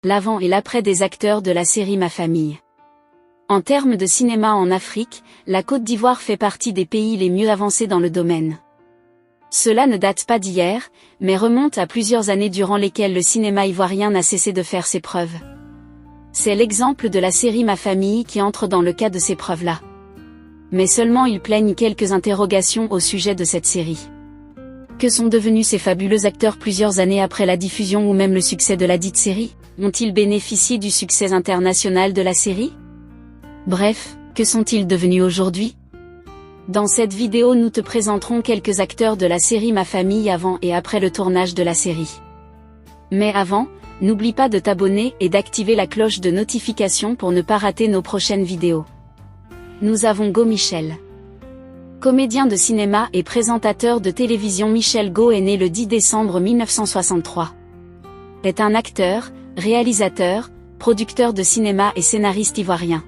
L'avant et l'après des acteurs de la série Ma Famille. En termes de cinéma en Afrique, la Côte d'Ivoire fait partie des pays les mieux avancés dans le domaine. Cela ne date pas d'hier, mais remonte à plusieurs années durant lesquelles le cinéma ivoirien n'a cessé de faire ses preuves. C'est l'exemple de la série Ma Famille qui entre dans le cas de ces preuves-là. Mais seulement il plaigne quelques interrogations au sujet de cette série. Que sont devenus ces fabuleux acteurs plusieurs années après la diffusion ou même le succès de la dite série? Ont-ils bénéficié du succès international de la série? Bref, que sont-ils devenus aujourd'hui? Dans cette vidéo nous te présenterons quelques acteurs de la série Ma Famille avant et après le tournage de la série. Mais avant, n'oublie pas de t'abonner et d'activer la cloche de notification pour ne pas rater nos prochaines vidéos. Nous avons Go Michel. Comédien de cinéma et présentateur de télévision, Michel Go est né le 10 décembre 1963. Est un acteur, réalisateur, producteur de cinéma et scénariste ivoirien.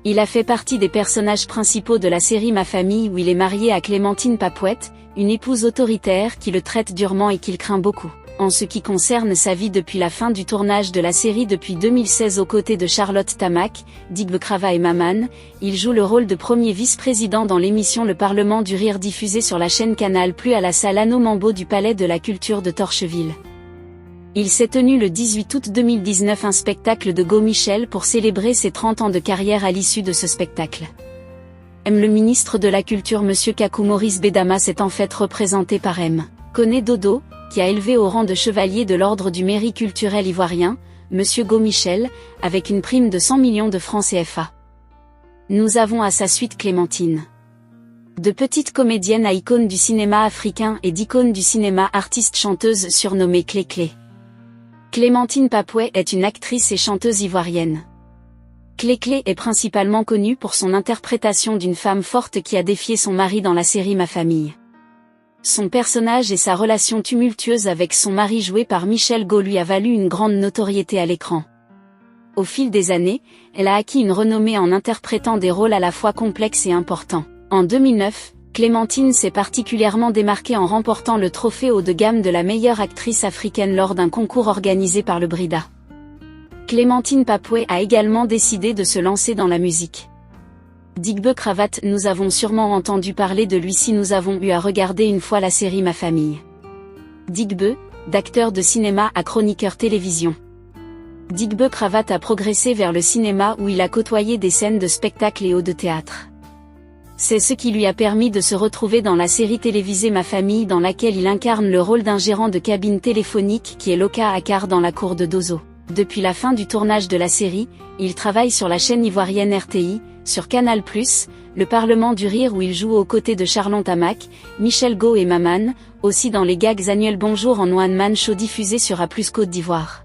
Il a fait partie des personnages principaux de la série Ma Famille où il est marié à Clémentine Papouette, une épouse autoritaire qui le traite durement et qu'il craint beaucoup. En ce qui concerne sa vie depuis la fin du tournage de la série depuis 2016 aux côtés de Charlotte Tamac, Digbe Crava et Maman, il joue le rôle de premier vice-président dans l'émission Le Parlement du Rire diffusée sur la chaîne Canal+ à la salle Anneau Mambo du Palais de la Culture de Torcheville. Il s'est tenu le 18 août 2019 un spectacle de Go Michel pour célébrer ses 30 ans de carrière à l'issue de ce spectacle. Le ministre de la Culture Monsieur Kakou Maurice Bedama s'est en fait représenté par Koné Dodo, qui a élevé au rang de chevalier de l'ordre du mérite culturel ivoirien, Monsieur Go Michel, avec une prime de 100 millions de francs CFA. Nous avons à sa suite Clémentine. De petite comédienne à icône du cinéma africain et d'icône du cinéma artiste-chanteuse surnommée Clé Clé. Clémentine Papouet est une actrice et chanteuse ivoirienne. Clé Clé est principalement connue pour son interprétation d'une femme forte qui a défié son mari dans la série Ma Famille. Son personnage et sa relation tumultueuse avec son mari joué par Michel Go lui a valu une grande notoriété à l'écran. Au fil des années, elle a acquis une renommée en interprétant des rôles à la fois complexes et importants. En 2009, Clémentine s'est particulièrement démarquée en remportant le trophée haut de gamme de la meilleure actrice africaine lors d'un concours organisé par le Brida. Clémentine Papouet a également décidé de se lancer dans la musique. Digbe Cravate, nous avons sûrement entendu parler de lui si nous avons eu à regarder une fois la série Ma Famille. Digbe, d'acteur de cinéma à chroniqueur télévision. Digbe Cravate a progressé vers le cinéma où il a côtoyé des scènes de spectacle et de théâtre. C'est ce qui lui a permis de se retrouver dans la série télévisée Ma Famille dans laquelle il incarne le rôle d'un gérant de cabine téléphonique qui est Loka Akar dans la cour de Dozo. Depuis la fin du tournage de la série, il travaille sur la chaîne ivoirienne RTI, sur Canal+, le Parlement du Rire où il joue aux côtés de Charlotte Tamac, Michel Go et Maman, aussi dans les gags annuels Bonjour en One Man Show diffusé sur A+ Côte d'Ivoire.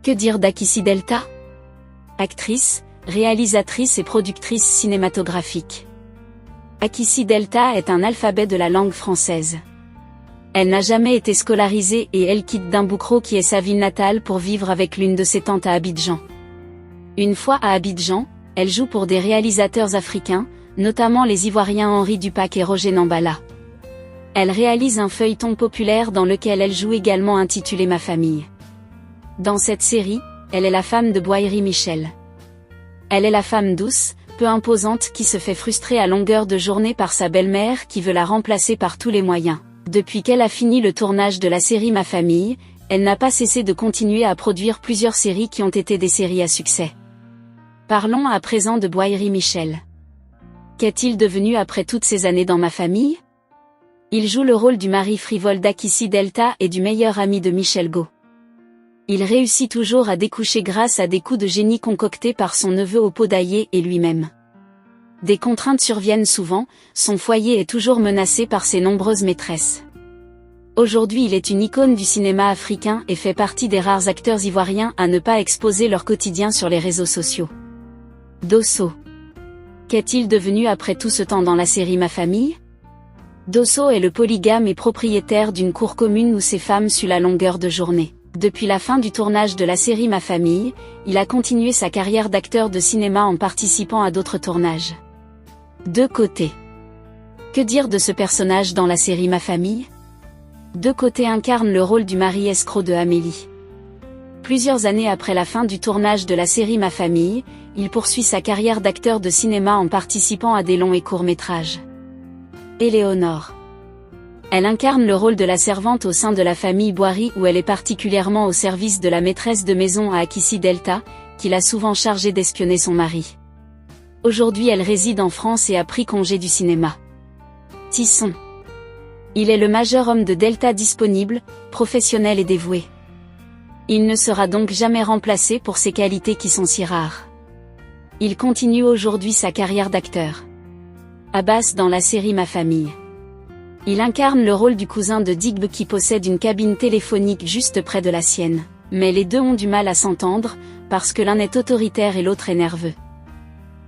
Que dire d'Akissi Delta? Actrice, réalisatrice et productrice cinématographique. Akissi Delta est un alphabet de la langue française. Elle n'a jamais été scolarisée et elle quitte Dimboukro qui est sa ville natale pour vivre avec l'une de ses tantes à Abidjan. Une fois à Abidjan, elle joue pour des réalisateurs africains, notamment les Ivoiriens Henri Dupac et Roger Nambala. Elle réalise un feuilleton populaire dans lequel elle joue également intitulé Ma Famille. Dans cette série, elle est la femme de Boiry Michel. Elle est la femme douce, peu imposante qui se fait frustrer à longueur de journée par sa belle-mère qui veut la remplacer par tous les moyens. Depuis qu'elle a fini le tournage de la série Ma Famille, elle n'a pas cessé de continuer à produire plusieurs séries qui ont été des séries à succès. Parlons à présent de Boiry Michel. Qu'est-il devenu après toutes ces années dans Ma Famille? Il joue le rôle du mari frivole d'Akissi Delta et du meilleur ami de Michel Go. Il réussit toujours à découcher grâce à des coups de génie concoctés par son neveu Opodaye et lui-même. Des contraintes surviennent souvent, son foyer est toujours menacé par ses nombreuses maîtresses. Aujourd'hui il est une icône du cinéma africain et fait partie des rares acteurs ivoiriens à ne pas exposer leur quotidien sur les réseaux sociaux. Dosso. Qu'est-il devenu après tout ce temps dans la série Ma Famille? Dosso est le polygame et propriétaire d'une cour commune où ses femmes suent la longueur de journée. Depuis la fin du tournage de la série Ma Famille, il a continué sa carrière d'acteur de cinéma en participant à d'autres tournages. Deux Côtés. Que dire de ce personnage dans la série Ma Famille? Deux Côtés incarne le rôle du mari escroc de Amélie. Plusieurs années après la fin du tournage de la série Ma Famille, il poursuit sa carrière d'acteur de cinéma en participant à des longs et courts métrages. Éléonore. Elle incarne le rôle de la servante au sein de la famille Boiry où elle est particulièrement au service de la maîtresse de maison à Akissi Delta, qui l'a souvent chargée d'espionner son mari. Aujourd'hui elle réside en France et a pris congé du cinéma. Tisson. Il est le majeur homme de Delta disponible, professionnel et dévoué. Il ne sera donc jamais remplacé pour ses qualités qui sont si rares. Il continue aujourd'hui sa carrière d'acteur. Abbas dans la série Ma Famille. Il incarne le rôle du cousin de Digbe qui possède une cabine téléphonique juste près de la sienne. Mais les deux ont du mal à s'entendre, parce que l'un est autoritaire et l'autre est nerveux.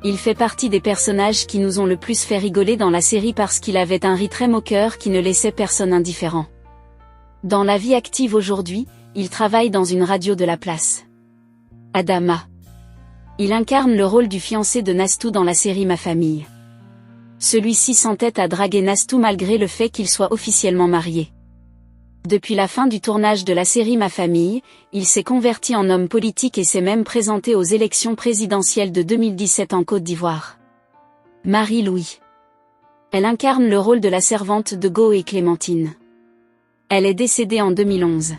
Il fait partie des personnages qui nous ont le plus fait rigoler dans la série parce qu'il avait un riz très moqueur qui ne laissait personne indifférent. Dans la vie active aujourd'hui, il travaille dans une radio de la place. Adama. Il incarne le rôle du fiancé de Nastou dans la série Ma Famille. Celui-ci s'entête à draguer Nastou malgré le fait qu'il soit officiellement marié. Depuis la fin du tournage de la série Ma Famille, il s'est converti en homme politique et s'est même présenté aux élections présidentielles de 2017 en Côte d'Ivoire. Marie-Louis. Elle incarne le rôle de la servante de Go et Clémentine. Elle est décédée en 2011.